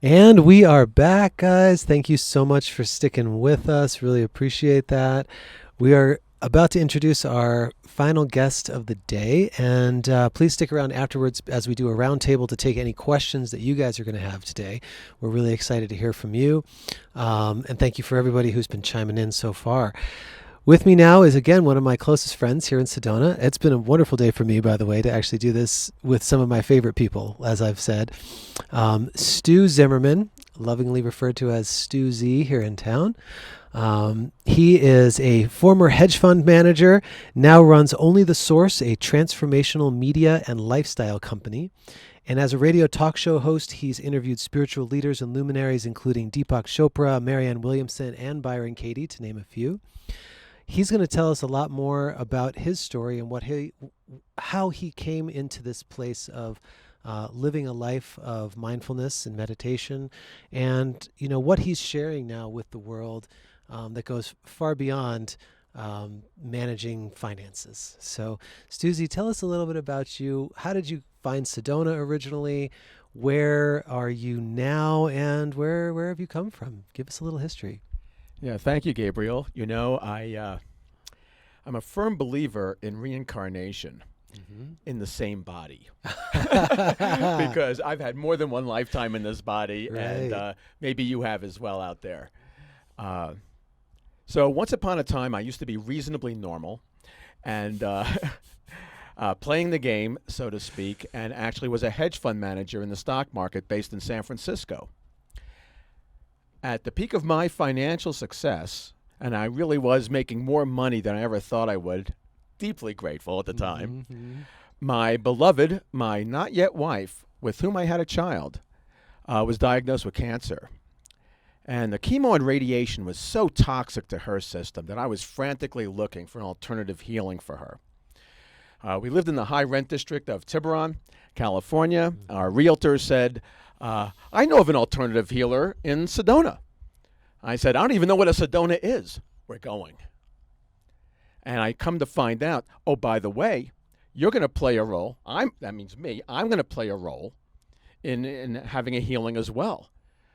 And we are back, guys. Thank you so much for sticking with us. Really appreciate that. We are about to introduce our final guest of the day, and please stick around afterwards as we do a roundtable to take any questions that you guys are going to have today. We're really excited to hear from you, and thank you for everybody who's been chiming in so far. With me now is, again, one of my closest friends here in Sedona. It's been a wonderful day for me, by the way, to actually do this with some of my favorite people, as I've said. Stu Zimmerman, lovingly referred to as Stu Z here in town. He is a former hedge fund manager, now runs Only the Source, a transformational media and lifestyle company. And as a radio talk show host, he's interviewed spiritual leaders and luminaries, including Deepak Chopra, Marianne, Williamson, and Byron Katie, to name a few. He's going to tell us a lot more about his story and how he came into this place of living a life of mindfulness and meditation, and what he's sharing now with the world that goes far beyond managing finances. So, Stuzy, tell us a little bit about you. How did you find Sedona originally? Where are you now, and where have you come from? Give us a little history. Yeah, thank you, Gabriel. I'm a firm believer in reincarnation in the same body because I've had more than one lifetime in this body, Right. and maybe you have as well out there. So once upon a time, I used to be reasonably normal and playing the game, so to speak, and actually was a hedge fund manager in the stock market based in San Francisco. At the peak of my financial success, and I really was making more money than I ever thought I would, deeply grateful at the time, my beloved, my not yet wife, with whom I had a child, was diagnosed with cancer. And the chemo and radiation was so toxic to her system that I was frantically looking for an alternative healing for her. We lived in the high rent district of Tiburon, California. Our realtor said, I know of an alternative healer in Sedona. I said, I don't even know what a Sedona is. We're going. And I come to find out, oh, by the way, you're going to play a role. That means me. I'm going to play a role in having a healing as well.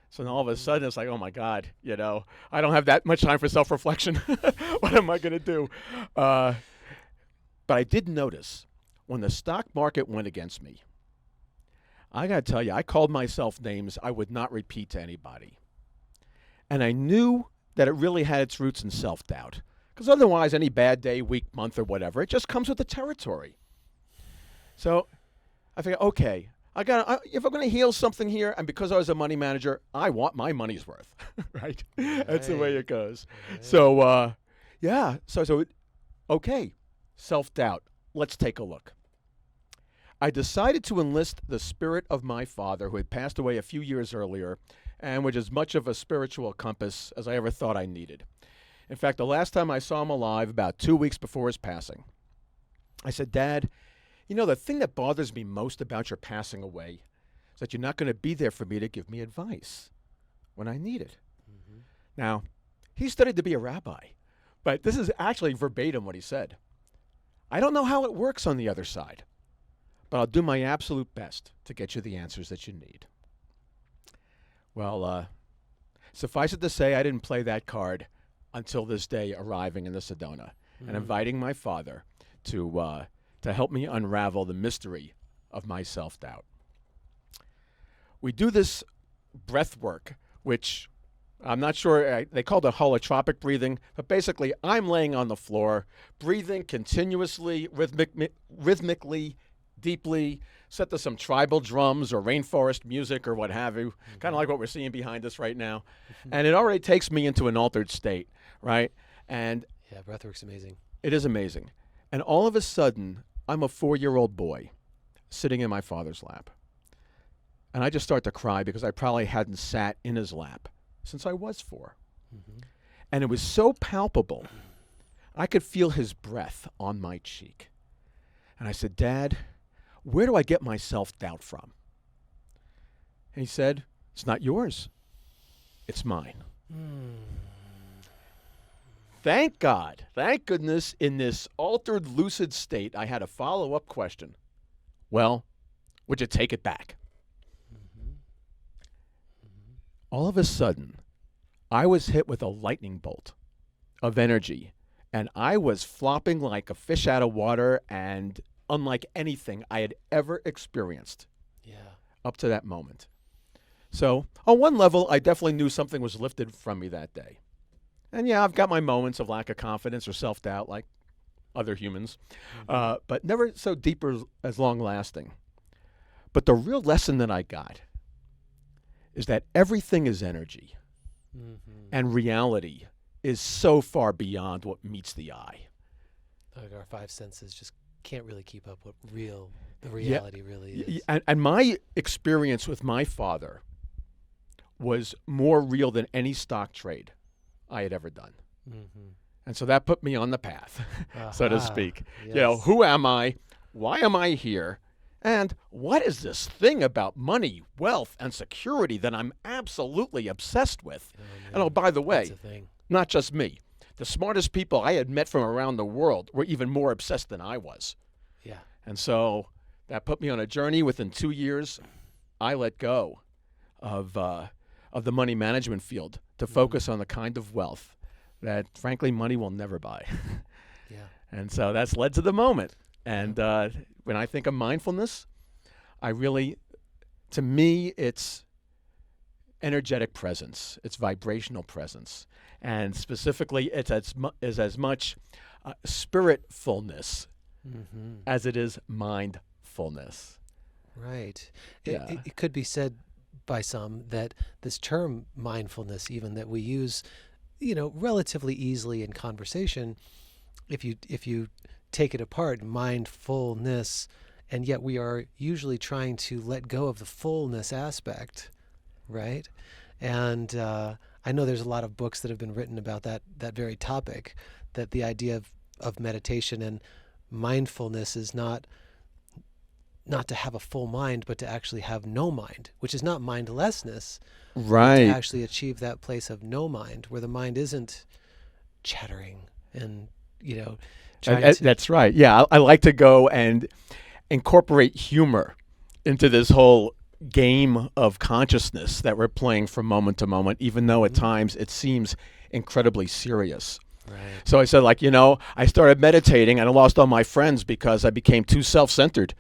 So then all of a sudden it's like, oh my God, I don't have that much time for self-reflection. What am I going to do? But I did notice when the stock market went against me, I got to tell you, I called myself names I would not repeat to anybody. And I knew that it really had its roots in self-doubt. Because otherwise, any bad day, week, month, or whatever, it just comes with the territory. So I figured, okay, if I'm going to heal something here, and because I was a money manager, I want my money's worth, right? That's the way it goes. Right. So, okay, self-doubt. Let's take a look. I decided to enlist the spirit of my father, who had passed away a few years earlier, and was as much of a spiritual compass as I ever thought I needed. In fact, the last time I saw him alive, about 2 weeks before his passing, I said, Dad, the thing that bothers me most about your passing away is that you're not going to be there for me to give me advice when I need it. Now, he studied to be a rabbi, but this is actually verbatim what he said. I don't know how it works on the other side, but I'll do my absolute best to get you the answers that you need. Well, suffice it to say, I didn't play that card until this day, arriving in the Sedona and inviting my father to help me unravel the mystery of my self-doubt. We do this breath work, which I'm not sure, they call it holotropic breathing, but basically I'm laying on the floor, breathing continuously, rhythmically, deeply, set to some tribal drums or rainforest music or what have you, kind of like what we're seeing behind us right now. And it already takes me into an altered state, right? And yeah, breathwork's amazing. It is amazing. And all of a sudden, I'm a 4-year-old boy sitting in my father's lap. And I just start to cry because I probably hadn't sat in his lap since I was 4. And it was so palpable, I could feel his breath on my cheek. And I said, Dad, where do I get my self-doubt from? And he said, it's not yours. It's mine. Thank God, thank goodness, in this altered, lucid state, I had a follow-up question. Well, would you take it back? all of a sudden, I was hit with a lightning bolt of energy, and I was flopping like a fish out of water and unlike anything I had ever experienced up to that moment. So on one level, I definitely knew something was lifted from me that day. And yeah, I've got my moments of lack of confidence or self-doubt like other humans, but never so deep or as long-lasting. But the real lesson that I got is that everything is energy, and reality is so far beyond what meets the eye. Like our five senses just can't really keep up what the reality really is. And my experience with my father was more real than any stock trade I had ever done. And so that put me on the path, so to speak. Yes. You know, who am I? Why am I here? And what is this thing about money, wealth, and security that I'm absolutely obsessed with? And oh, by the way, not just me. The smartest people I had met from around the world were even more obsessed than I was. Yeah. And so that put me on a journey. Within 2 years, I let go of the money management field to focus on the kind of wealth that, frankly, money will never buy. Yeah. And so that's led to the moment. And when I think of mindfulness, to me, it's energetic presence. It's vibrational presence. And specifically, it's as much spiritfulness as it is mindfulness. Right. Yeah. It could be said by some that this term mindfulness, even that we use, relatively easily in conversation, if you take it apart, mindfulness, and yet we are usually trying to let go of the fullness aspect, right? And I know there's a lot of books that have been written about that very topic, that the idea of meditation and mindfulness is not to have a full mind, but to actually have no mind, which is not mindlessness, right? To actually achieve that place of no mind, where the mind isn't chattering and that's right. Yeah, I like to go and incorporate humor into this whole game of consciousness that we're playing from moment to moment, even though at times it seems incredibly serious. Right. So I said, I started meditating and I lost all my friends because I became too self-centered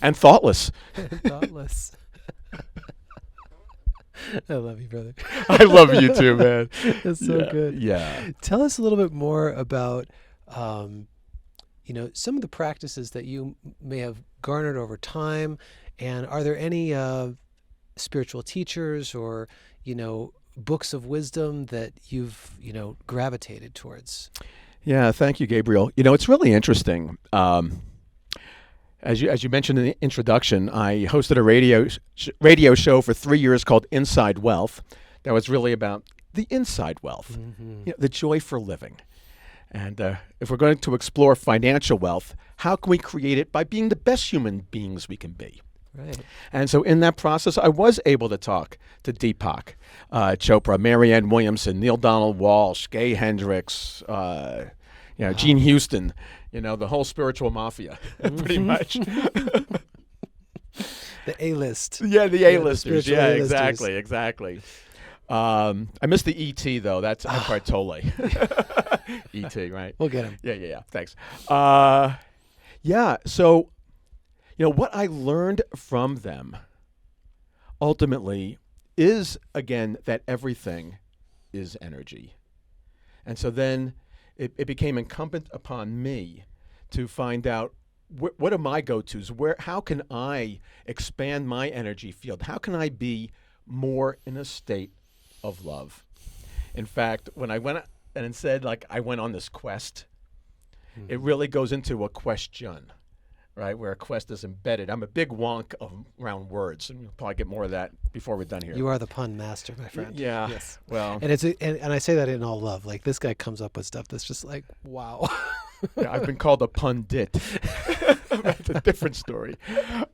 and thoughtless. Thoughtless. I love you, brother. I love you too, man. That's so good. Yeah. Tell us a little bit more about, some of the practices that you may have garnered over time, and are there any spiritual teachers or, books of wisdom that you've, gravitated towards? Yeah, thank you, Gabriel. It's really interesting. As you mentioned in the introduction, I hosted a radio show for 3 years called Inside Wealth. That was really about the inside wealth, the joy for living. And if we're going to explore financial wealth, how can we create it by being the best human beings we can be? Right. And so in that process, I was able to talk to Deepak Chopra, Marianne, Williamson, Neil Donald Walsh, Gay Hendricks, Gene Houston, the whole spiritual mafia, pretty much. The A-list. Yeah, the A-listers. Yeah, Yeah, A-listers. exactly. I missed the E.T. though. That's Eckhart Tolle. E.T. Right? We'll get him. Yeah. Thanks. So, what I learned from them ultimately is, again, that everything is energy. And so then it became incumbent upon me to find out what are my go-tos? How can I expand my energy field? How can I be more in a state of love? In fact, when I went and said, I went on this quest, it really goes into a question, right? Where a quest is embedded. I'm a big wonk around words, and we'll probably get more of that before we're done here. You are the pun master, my friend. Yeah. Yes. Well. And and I say that in all love. This guy comes up with stuff that's just wow. Yeah, I've been called a pundit. That's a different story.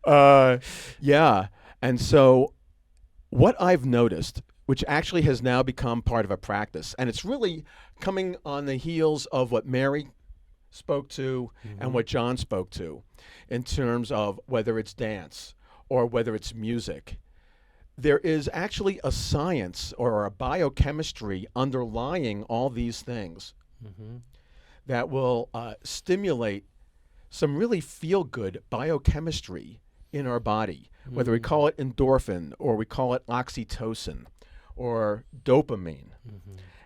And so what I've noticed, which actually has now become part of a practice, and it's really coming on the heels of what Mary spoke to and what John spoke to in terms of whether it's dance or whether it's music, there is actually a science or a biochemistry underlying all these things that will stimulate some really feel-good biochemistry in our body, whether we call it endorphin or we call it oxytocin or dopamine.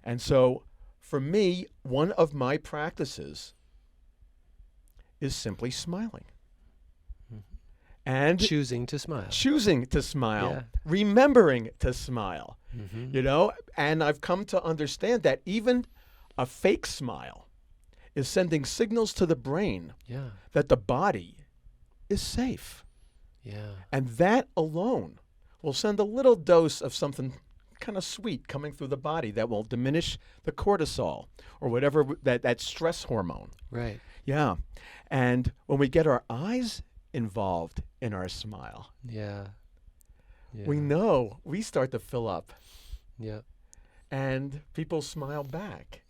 And so for me, one of my practices is simply smiling. And choosing to smile. Yeah. Remembering to smile. You know, and I've come to understand that even a fake smile is sending signals to the brain that the body is safe. And that alone will send a little dose of something kind of sweet coming through the body that will diminish the cortisol or whatever that stress hormone. Right. Yeah. And when we get our eyes involved in our smile, we know we start to fill up. And people smile back.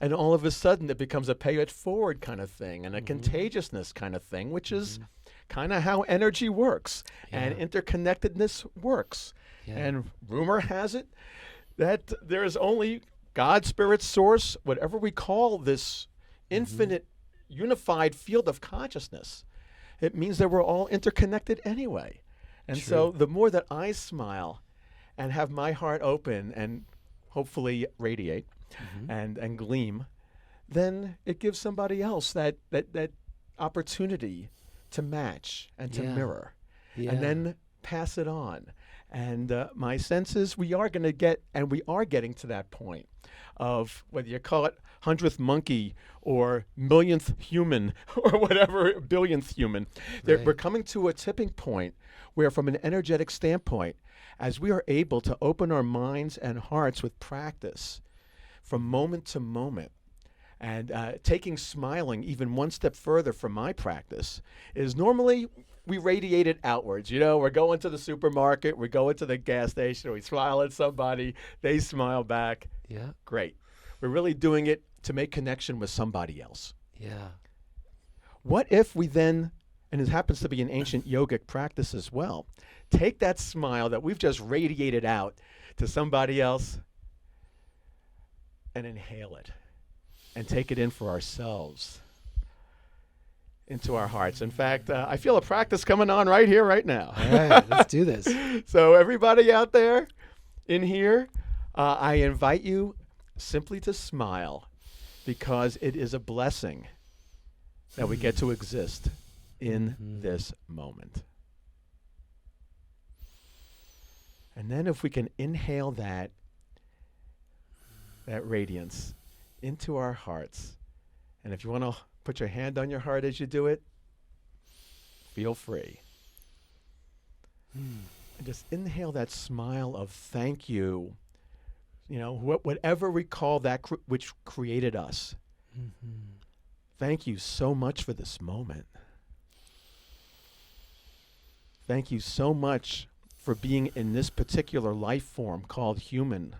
And all of a sudden it becomes a pay it forward kind of thing and a contagiousness kind of thing, which is kind of how energy works and interconnectedness works. And rumor has it that there is only God, spirit, source, whatever we call this infinite unified field of consciousness. It means that we're all interconnected anyway. And so the more that I smile and have my heart open and hopefully radiate and gleam, then it gives somebody else that opportunity to match and to mirror and then pass it on. And my sense is we are going to get, and we are getting to that point of whether you call it 100th monkey or millionth human or whatever, billionth human. We're coming to a tipping point where from an energetic standpoint, as we are able to open our minds and hearts with practice from moment to moment, and taking smiling even one step further from my practice is normally we radiate it outwards. You know, we're going to the supermarket, we're going to the gas station, we smile at somebody, they smile back. Great. We're really doing it to make connection with somebody else. What if we then, and it happens to be an ancient yogic practice as well, take that smile that we've just radiated out to somebody else and inhale it and take it in for ourselves into our hearts. In fact, I feel a practice coming on right here, right now. All right, let's do this. So everybody out there in here, I invite you simply to smile because it is a blessing that we get to exist in this moment. And then if we can inhale that radiance into our hearts, and if you want to put your hand on your heart as you do it, feel free. And just inhale that smile of thank you. You know, whatever we call that which created us. Thank you so much for this moment. Thank you so much for being in this particular life form called human,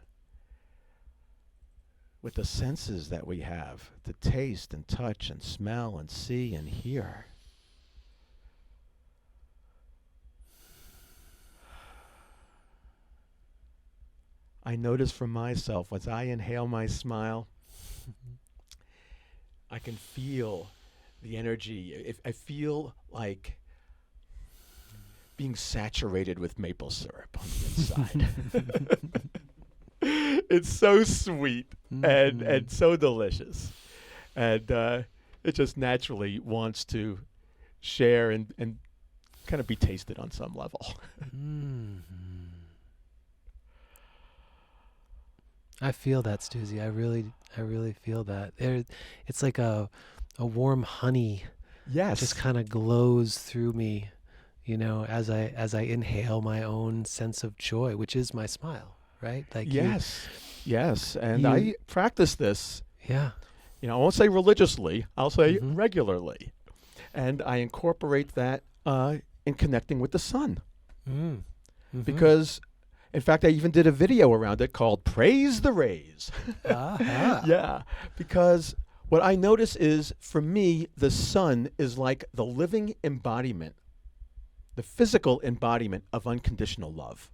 with the senses that we have, to taste and touch and smell and see and hear. I notice for myself, as I inhale my smile, I can feel the energy. I feel like being saturated with maple syrup on the inside. It's so sweet and so delicious. And it just naturally wants to share and kind of be tasted on some level. I feel that, Stuzy. I really feel that. It's like a warm honey. Yes. Just kind of glows through me, you know, as I inhale my own sense of joy, which is my smile, right? Like yes. And I practice this. Yeah. You know, I won't say religiously. I'll say regularly, and I incorporate that in connecting with the sun, because. In fact, I even did a video around it called Praise the Rays. Yeah, because what I notice is, for me, the sun is like the living embodiment, the physical embodiment of unconditional love.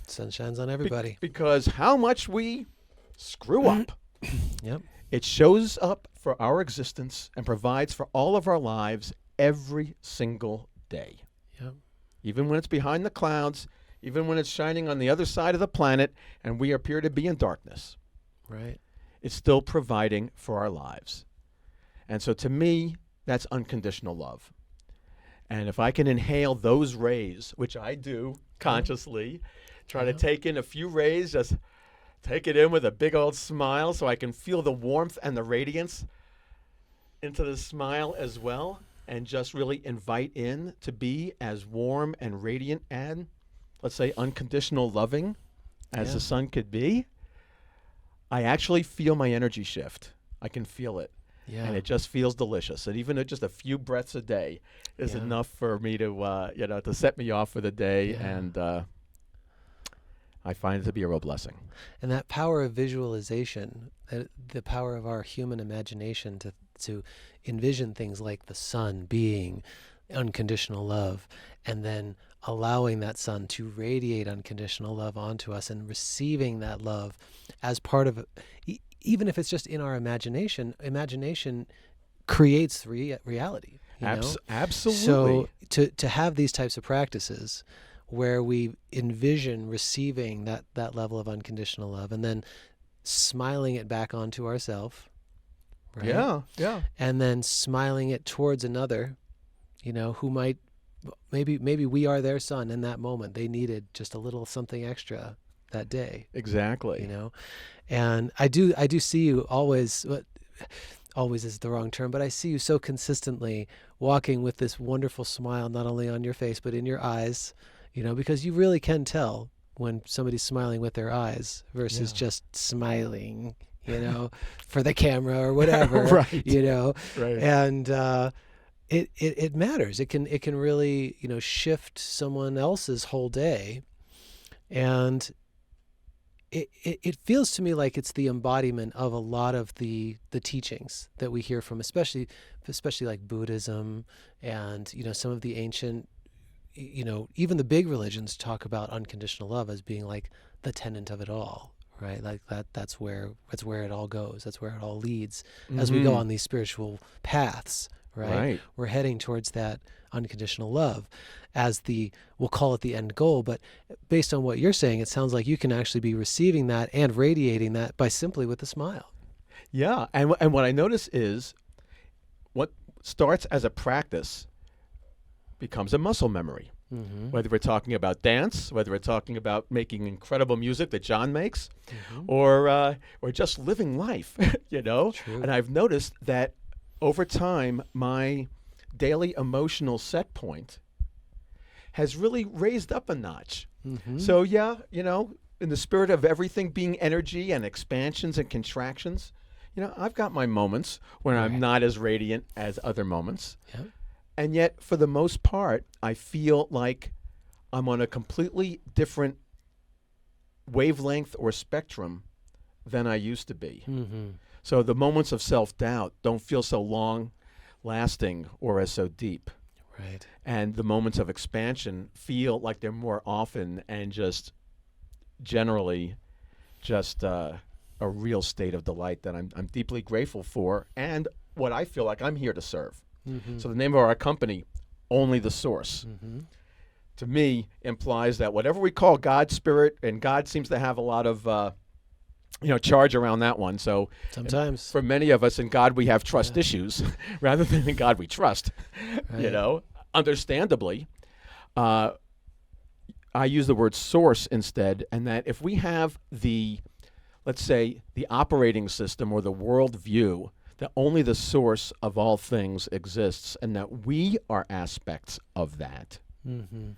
Sun shines on everybody. Because how much we screw up, Yep. it shows up for our existence and provides for all of our lives every single day. Yep. Even when it's behind the clouds, even when it's shining on the other side of the planet and we appear to be in darkness. Right. It's still providing for our lives. And so to me, that's unconditional love. And if I can inhale those rays, which I do consciously, try to take in a few rays, just take it in with a big old smile so I can feel the warmth and the radiance into the smile as well, and just really invite in to be as warm and radiant and, let's say, unconditional loving as the sun could be. I actually feel my energy shift. I can feel it. Yeah. And it just feels delicious. And even just a few breaths a day is enough for me to, to set me off for the day. Yeah. And I find it to be a real blessing. And that power of visualization, the power of our human imagination to envision things like the sun being unconditional love, and then allowing that sun to radiate unconditional love onto us and receiving that love as part of even if it's just in our imagination creates reality. Absolutely. So to have these types of practices where we envision receiving that level of unconditional love and then smiling it back onto ourselves, right? Yeah. And then smiling it towards another, who might maybe we are their sun in that moment. They needed just a little something extra that day. Exactly. And I do see you always is the wrong term, but I see you so consistently walking with this wonderful smile, not only on your face, but in your eyes, because you really can tell when somebody's smiling with their eyes versus just smiling, for the camera or whatever, right. Right. And, it matters. It can really, shift someone else's whole day. And it feels to me like it's the embodiment of a lot of the teachings that we hear from, especially like Buddhism and, some of the ancient, even the big religions talk about unconditional love as being like the tenet of it all, right? Like that's where it all goes. That's where it all leads as we go on these spiritual paths, right? We're heading towards that unconditional love as we'll call it the end goal, but based on what you're saying, it sounds like you can actually be receiving that and radiating that by simply with a smile. Yeah, and what I notice is what starts as a practice becomes a muscle memory. Mm-hmm. Whether we're talking about dance, whether we're talking about making incredible music that John makes, or just living life, True. And I've noticed that over time, my daily emotional set point has really raised up a notch. Mm-hmm. So in the spirit of everything being energy and expansions and contractions, I've got my moments when I'm not as radiant as other moments. Yeah. And yet, for the most part, I feel like I'm on a completely different wavelength or spectrum than I used to be. Mm-hmm. So the moments of self-doubt don't feel so long-lasting or as so deep. Right. And the moments of expansion feel like they're more often and just generally just a real state of delight that I'm deeply grateful for, and what I feel like I'm here to serve. Mm-hmm. So the name of our company, Only the Source, to me implies that whatever we call God's spirit, and God seems to have a lot of charge around that one. So sometimes for many of us in God, we have trust issues rather than in God we trust, understandably. I use the word source instead, and that if we have let's say, the operating system or the world view that only the source of all things exists and that we are aspects of that, then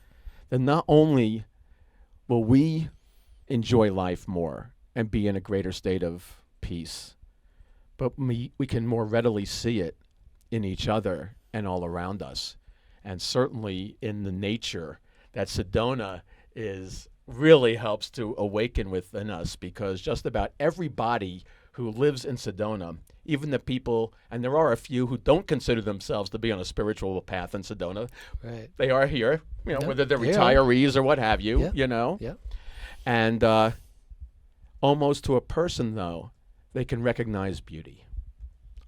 not only will we enjoy life more and be in a greater state of peace, but we can more readily see it in each other and all around us, and certainly in the nature that Sedona really helps to awaken within us, because just about everybody who lives in Sedona, even the people, and there are a few who don't consider themselves to be on a spiritual path in Sedona, they are here, whether they're retirees or what have you, And almost to a person, though, they can recognize beauty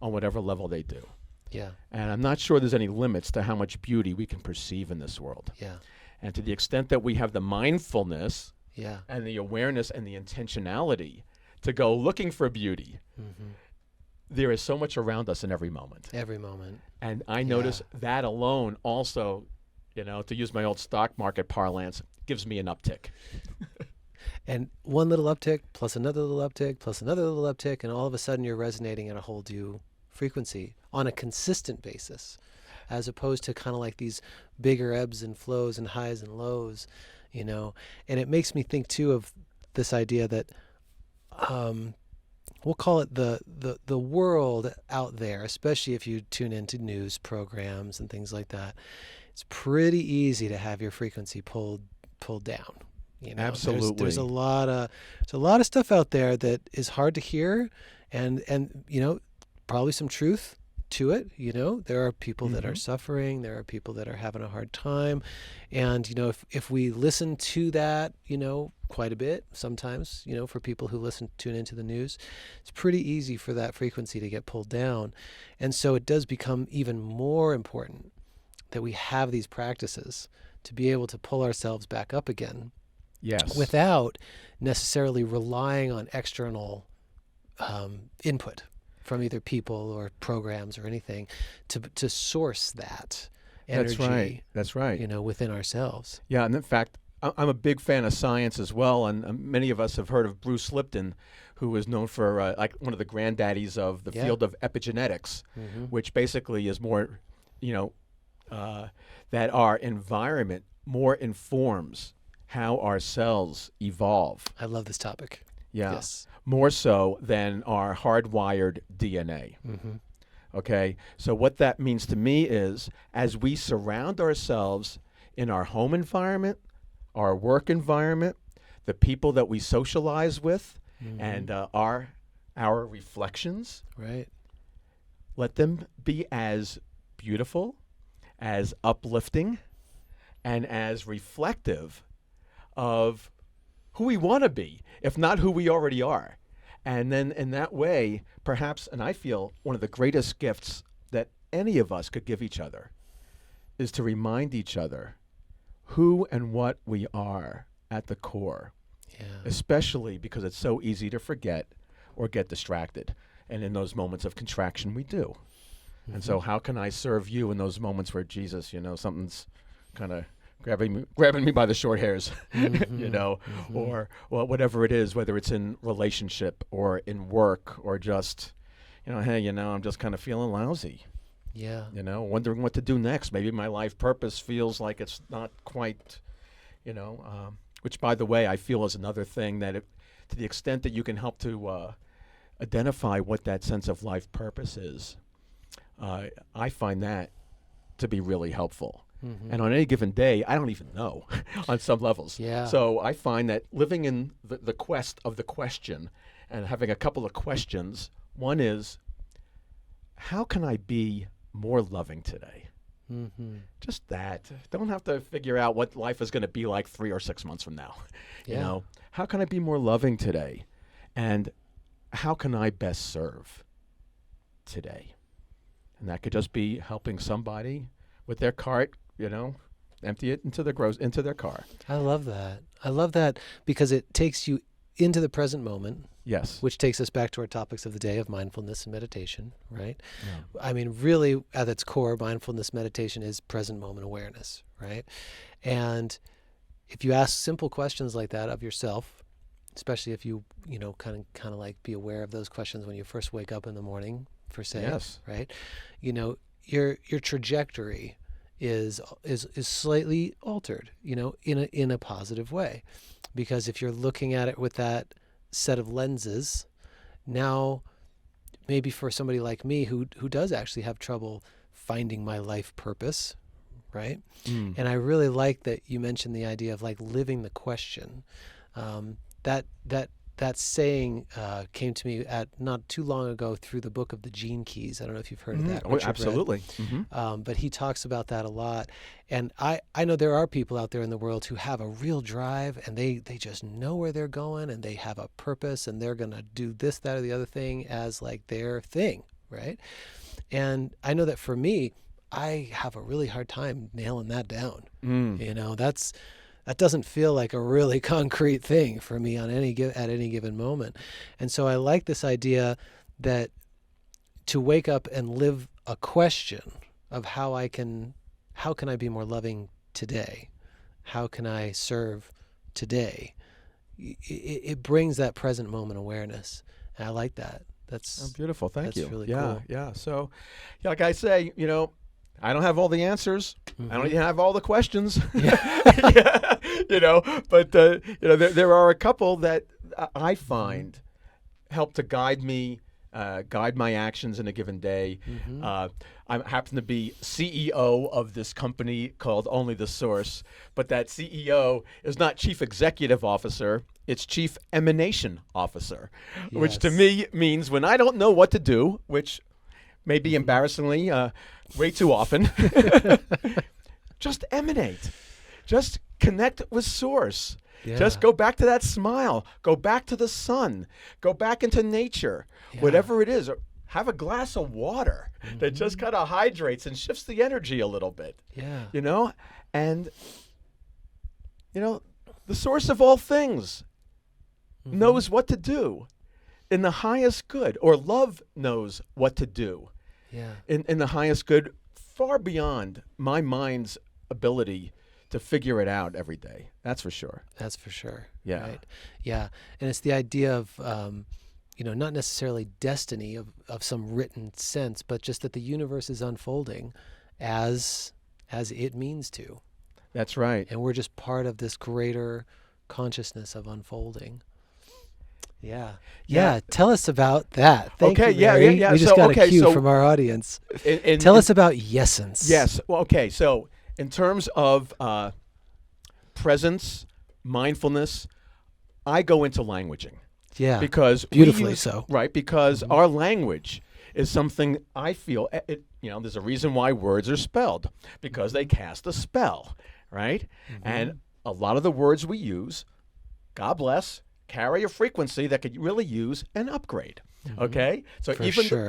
on whatever level they do. Yeah. And I'm not sure there's any limits to how much beauty we can perceive in this world. Yeah. And to the extent that we have the mindfulness Yeah. and the awareness and the intentionality to go looking for beauty, there is so much around us in every moment. Every moment. And I notice that alone also, to use my old stock market parlance, gives me an uptick. And one little uptick plus another little uptick plus another little uptick, and all of a sudden you're resonating at a whole new frequency on a consistent basis, as opposed to kind of like these bigger ebbs and flows and highs and lows, And it makes me think too of this idea that we'll call it the world out there, especially if you tune into news programs and things like that. It's pretty easy to have your frequency pulled down. Absolutely. There's a lot of stuff out there that is hard to hear, and probably some truth to it. There are people that are suffering, there are people that are having a hard time, and if we listen to that quite a bit sometimes, for people who tune into the news, it's pretty easy for that frequency to get pulled down. And so it does become even more important that we have these practices to be able to pull ourselves back up again. Yes. Without necessarily relying on external input from either people or programs or anything to source that energy. That's right. Within ourselves. Yeah, and in fact, I'm a big fan of science as well, and many of us have heard of Bruce Lipton, who is known for like one of the granddaddies of the field of epigenetics, which basically is more, that our environment more informs how our cells evolve. I love this topic. Yeah. Yes. More so than our hardwired DNA. Okay? So what that means to me is, as we surround ourselves in our home environment, our work environment, the people that we socialize with, and our reflections, right? Let them be as beautiful, as uplifting, and as reflective of who we want to be, if not who we already are. And then in that way, perhaps, and I feel one of the greatest gifts that any of us could give each other is to remind each other who and what we are at the core, especially because it's so easy to forget or get distracted. And in those moments of contraction, we do. And so how can I serve you in those moments where Jesus, something's kind of grabbing me by the short hairs, or whatever it is, whether it's in relationship or in work or just, hey, I'm just kind of feeling lousy. Yeah. Wondering what to do next. Maybe my life purpose feels like it's not quite, which, by the way, I feel is another thing that to the extent that you can help to identify what that sense of life purpose is, I find that to be really helpful. And on any given day, I don't even know on some levels. Yeah. So I find that living in the quest of the question and having a couple of questions, one is, how can I be more loving today? Just that. Don't have to figure out what life is going to be like 3 or 6 months from now. How can I be more loving today? And how can I best serve today? And that could just be helping somebody with their cart, empty it into their car. I love that because it takes you into the present moment. Yes. Which takes us back to our topics of the day of mindfulness and meditation, right? Yeah. I mean, really, at its core, mindfulness meditation is present moment awareness, right? And if you ask simple questions like that of yourself, especially if you, kind of like be aware of those questions when you first wake up in the morning, per se, yes. Right? Your trajectory is slightly altered, in a positive way, because if you're looking at it with that set of lenses, now maybe for somebody like me who does actually have trouble finding my life purpose, right? And I really like that you mentioned the idea of like living the question. That that saying came to me at not too long ago through the book of the Gene Keys. I don't know if you've heard of that. Oh, absolutely. But he talks about that a lot. And I know there are people out there in the world who have a real drive, and they just know where they're going, and they have a purpose, and they're going to do this, that, or the other thing as like their thing, right? And I know that for me, I have a really hard time nailing that down. You know, that doesn't feel like a really concrete thing for me at any given moment. And so I like this idea that to wake up and live a question of how can I be more loving today? How can I serve today? It brings that present moment awareness. And I like that. That's beautiful. Thank you. That's really yeah, cool. Yeah. So, like I say, you know, I don't have all the answers. I don't even have all the questions. Yeah. You know, but you know, there are a couple that I find help to guide me, guide my actions in a given day. I happen to be CEO of this company called Only the Source, but that CEO is not Chief Executive Officer. It's Chief Emanation Officer, which to me means when I don't know what to do, which may be embarrassingly way too often, just emanate. Just connect with Source. Yeah. Just go back to that smile. Go back to the sun. Go back into nature. Whatever it is. Or have a glass of water that just kind of hydrates and shifts the energy a little bit. Yeah. You know? And, you know, the source of all things knows what to do in the highest good, or love knows what to do in the highest good, far beyond my mind's ability to figure it out every day. That's for sure. That's for sure. Yeah. Right? Yeah. And it's the idea of, you know, not necessarily destiny of some written sense, but just that the universe is unfolding as it means to. That's right. And we're just part of this greater consciousness of unfolding. Yeah. Tell us about that. Thank you, Mary. We just got a cue from our audience. Tell us about yesence. Yes. Well, okay. So in terms of presence, mindfulness, I go into languaging. Yeah. Because beautifully so. Right. Because our language is something I feel, you know, there's a reason why words are spelled, because they cast a spell. Right. And a lot of the words we use, God bless, carry a frequency that could really use an upgrade. Okay? So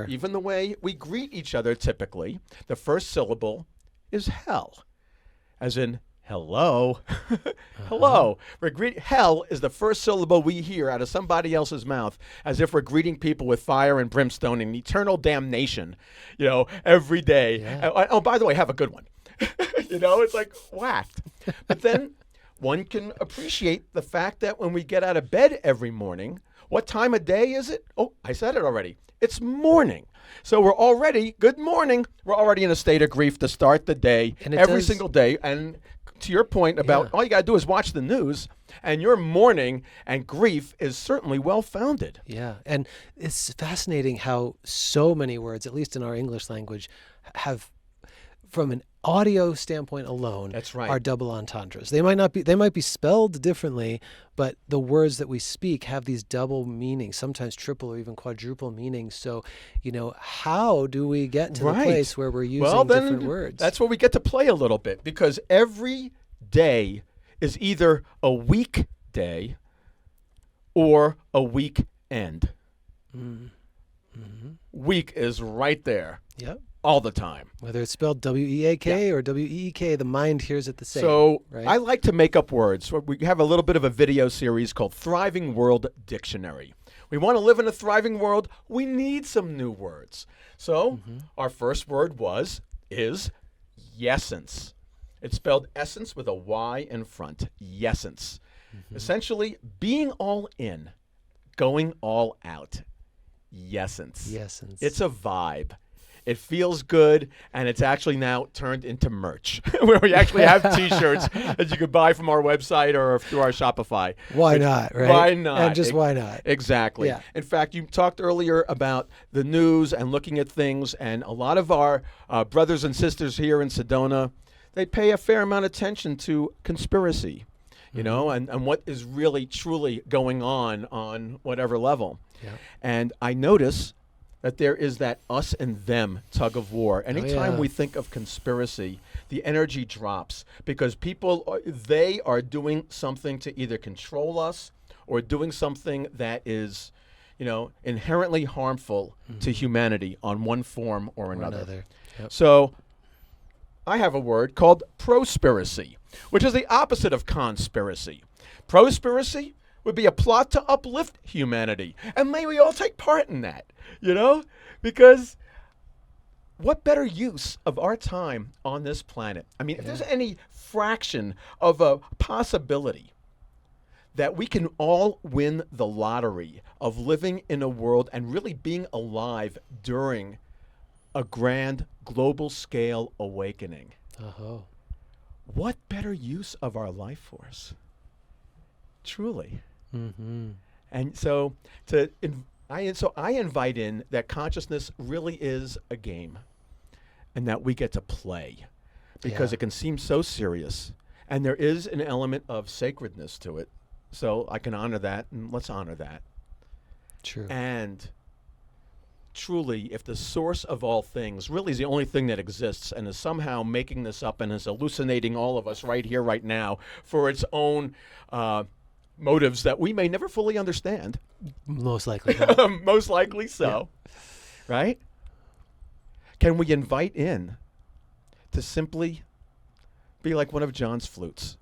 even the way we greet each other typically, the first syllable is hell. As in hello. Hello. Hell is the first syllable we hear out of somebody else's mouth, as if we're greeting people with fire and brimstone and eternal damnation, you know, every day. Yeah. Oh, by the way, have a good one. You know, it's like whacked. But then one can appreciate the fact that when we get out of bed every morning, what time of day is it? Oh, I said it already. It's morning. So we're already, good morning, we're already in a state of grief to start the day, every single day. And to your point about all you got to do is watch the news, and your mourning and grief is certainly well-founded. Yeah, and it's fascinating how so many words, at least in our English language, have, from an audio standpoint alone, that's right, are double entendres. They might be spelled differently, but the words that we speak have these double meanings, sometimes triple or even quadruple meanings. So, you know, how do we get to the place where we're using different words? That's where we get to play a little bit, because every day is either a weekday or a weekend. Week is right there. Yep. All the time. Whether it's spelled W-E-A-K or W-E-E-K, the mind hears it the same. So right? I like to make up words. We have a little bit of a video series called Thriving World Dictionary. We want to live in a thriving world. We need some new words. So our first word is yesence. It's spelled essence with a Y in front. Yesence. Essentially, being all in, going all out. Yesence. It's a vibe. It feels good, and it's actually now turned into merch, where we actually have T-shirts that you could buy from our website or through our Shopify. Why not, right? Why not? And just why not? Exactly. Yeah. In fact, you talked earlier about the news and looking at things, and a lot of our brothers and sisters here in Sedona, they pay a fair amount of attention to conspiracy. you know, and what is really truly going on whatever level. Yeah. And I notice that there is that us and them tug of war. Anytime we think of conspiracy, the energy drops because they are doing something to either control us or doing something that is, you know, inherently harmful to humanity on one form or another. Yep. So I have a word called prospiracy, which is the opposite of conspiracy. Prospiracy would be a plot to uplift humanity. And may we all take part in that, you know? Because what better use of our time on this planet? I mean, if there's any fraction of a possibility that we can all win the lottery of living in a world and really being alive during a grand global scale awakening, what better use of our life force? Truly. And so I invite in that consciousness really is a game and that we get to play because it can seem so serious. And there is an element of sacredness to it. So I can honor that, and let's honor that. True. And truly, if the source of all things really is the only thing that exists and is somehow making this up and is hallucinating all of us right here, right now, for its own motives that we may never fully understand. Most likely not. Most likely so. Yeah. Right? Can we invite in to simply be like one of John's flutes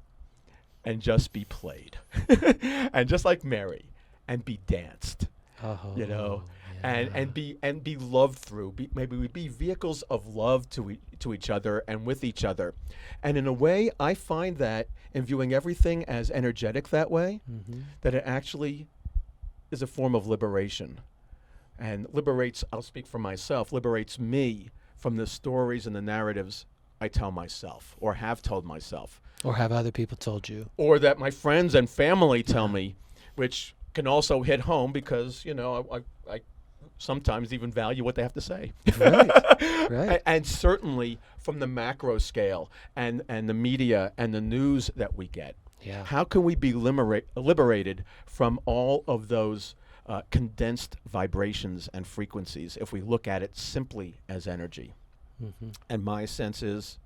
and just be played? And just like Mary, and be danced. You know? And be loved through. Maybe we be vehicles of love to each other and with each other. And in a way, I find that in viewing everything as energetic that way, that it actually is a form of liberation. And liberates, I'll speak for myself, liberates me from the stories and the narratives I tell myself or have told myself. Or have other people told you. Or that my friends and family tell me, which can also hit home because, you know, I sometimes even value what they have to say. Right. And certainly from the macro scale and the media and the news that we get. Yeah. How can we be liberated from all of those condensed vibrations and frequencies if we look at it simply as energy? And my sense is,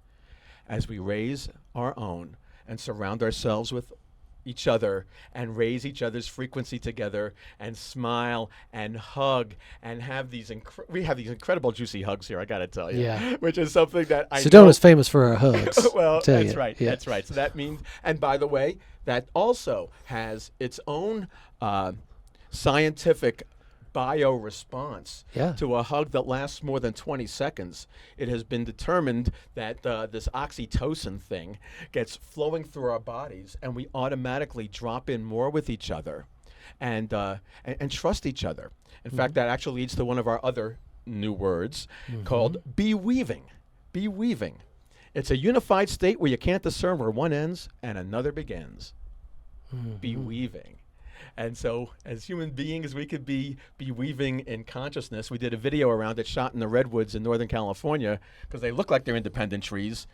as we raise our own and surround ourselves with each other and raise each other's frequency together and smile and hug and have these we have these incredible juicy hugs here, I gotta tell you. Yeah. Which is something that I Sedona's famous for her hugs. Well, that's right. Yeah. That's right. So that means, and by the way, that also has its own scientific bio response to a hug that lasts more than 20 seconds. It has been determined that this oxytocin thing gets flowing through our bodies, and we automatically drop in more with each other and trust each other. In fact, that actually leads to one of our other new words called be-weaving. Be-weaving. It's a unified state where you can't discern where one ends and another begins. Be-weaving. And so as human beings, we could be weaving in consciousness. We did a video around it shot in the redwoods in Northern California because they look like they're independent trees,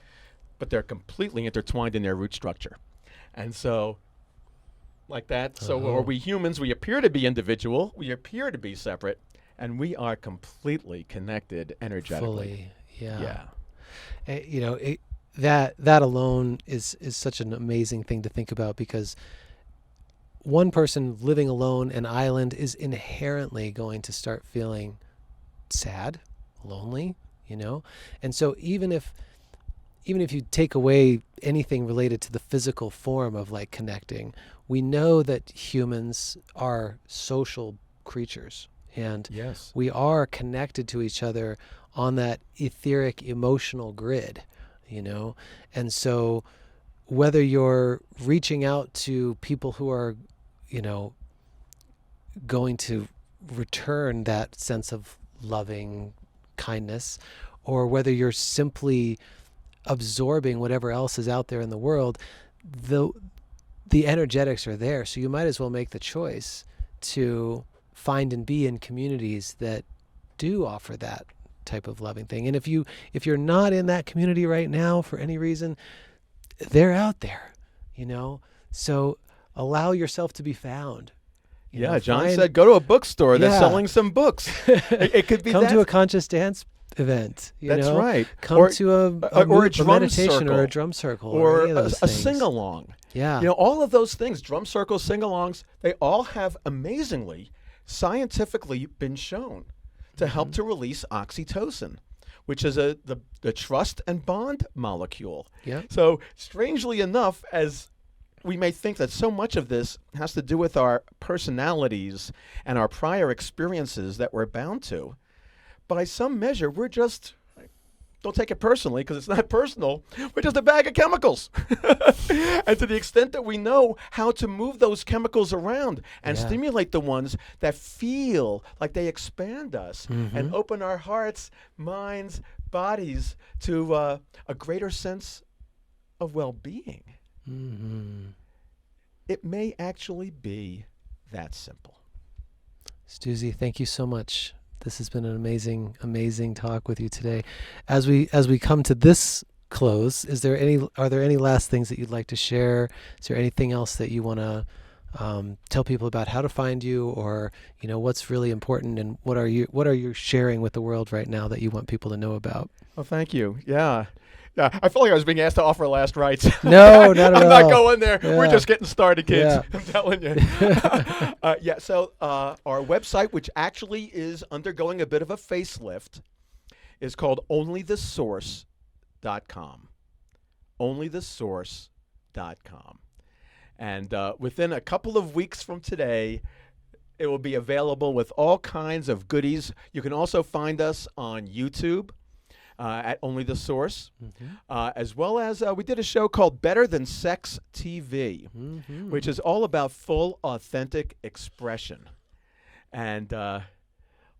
but they're completely intertwined in their root structure. And so like that, so are we humans. We appear to be individual. We appear to be separate, and we are completely connected energetically. Fully, yeah. You know, that alone is such an amazing thing to think about because one person living alone, an island, is inherently going to start feeling sad, lonely, you know? And so even if you take away anything related to the physical form of like connecting, we know that humans are social creatures and we are connected to each other on that etheric emotional grid, you know? And so whether you're reaching out to people who are, you know, going to return that sense of loving kindness, or whether you're simply absorbing whatever else is out there in the world, the energetics are there. So you might as well make the choice to find and be in communities that do offer that type of loving thing. And if you're not in that community right now for any reason, they're out there, you know. So allow yourself to be found. John said, go to a bookstore that's Yeah. selling some books. It could be Come that. to a conscious dance event. That's right. Come to a drum meditation circle. or a drum circle Or any of those a things. sing-along. Yeah. All of those things, drum circles, sing-alongs, they all have amazingly, scientifically been shown to help to release oxytocin, which is the trust and bond molecule. Yeah. So strangely enough, as we may think that so much of this has to do with our personalities and our prior experiences that we're bound to, by some measure, we're just, don't take it personally because it's not personal, we're just a bag of chemicals. And to the extent that we know how to move those chemicals around and stimulate the ones that feel like they expand us and open our hearts, minds, bodies to a greater sense of well-being, it may actually be that simple. Stu Z, thank you so much. This has been an amazing, amazing talk with you today. As we come to this close, are there any last things that you'd like to share? Is there anything else that you want to tell people about how to find you, or what's really important, and what are you sharing with the world right now that you want people to know about? Well, thank you. Yeah, I felt like I was being asked to offer last rites. No, not at all. I'm not going there. Yeah. We're just getting started, kids. Yeah. I'm telling you. So our website, which actually is undergoing a bit of a facelift, is called onlythesource.com. onlythesource.com. And within a couple of weeks from today, it will be available with all kinds of goodies. You can also find us on YouTube at Only the Source, as well as we did a show called Better Than Sex TV, which is all about full, authentic expression and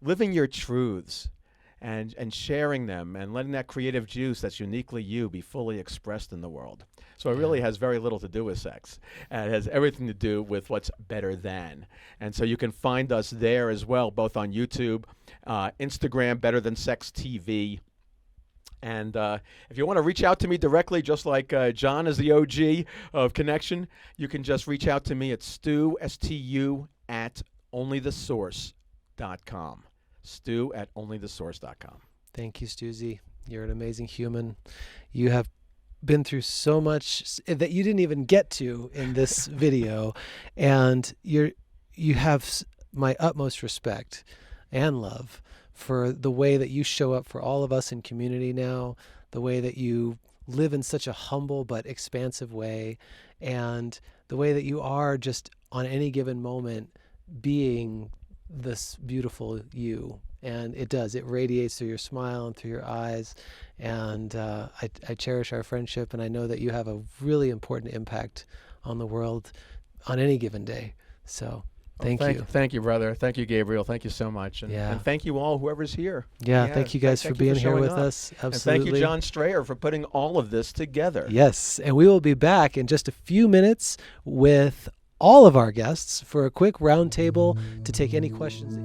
living your truths and sharing them and letting that creative juice that's uniquely you be fully expressed in the world. So it really has very little to do with sex. It has everything to do with what's better than. And so you can find us there as well, both on YouTube, Instagram, Better Than Sex TV. And if you want to reach out to me directly, just like John is the OG of Connection, you can just reach out to me at Stu, S-T-U, at onlythesource.com. Stu at onlythesource.com. Thank you, Stu Z. You're an amazing human. You have been through so much that you didn't even get to in this video, and you have my utmost respect and love for the way that you show up for all of us in community now, the way that you live in such a humble but expansive way, and the way that you are just on any given moment being this beautiful you. And it radiates through your smile and through your eyes. And I cherish our friendship, and I know that you have a really important impact on the world on any given day. So thank you. Thank you, brother. Thank you, Gabriel. Thank you so much. And thank you all, whoever's here. Thank you guys for being here with us. Absolutely. And thank you, John Strayer, for putting all of this together. Yes, and we will be back in just a few minutes with all of our guests for a quick roundtable to take any questions.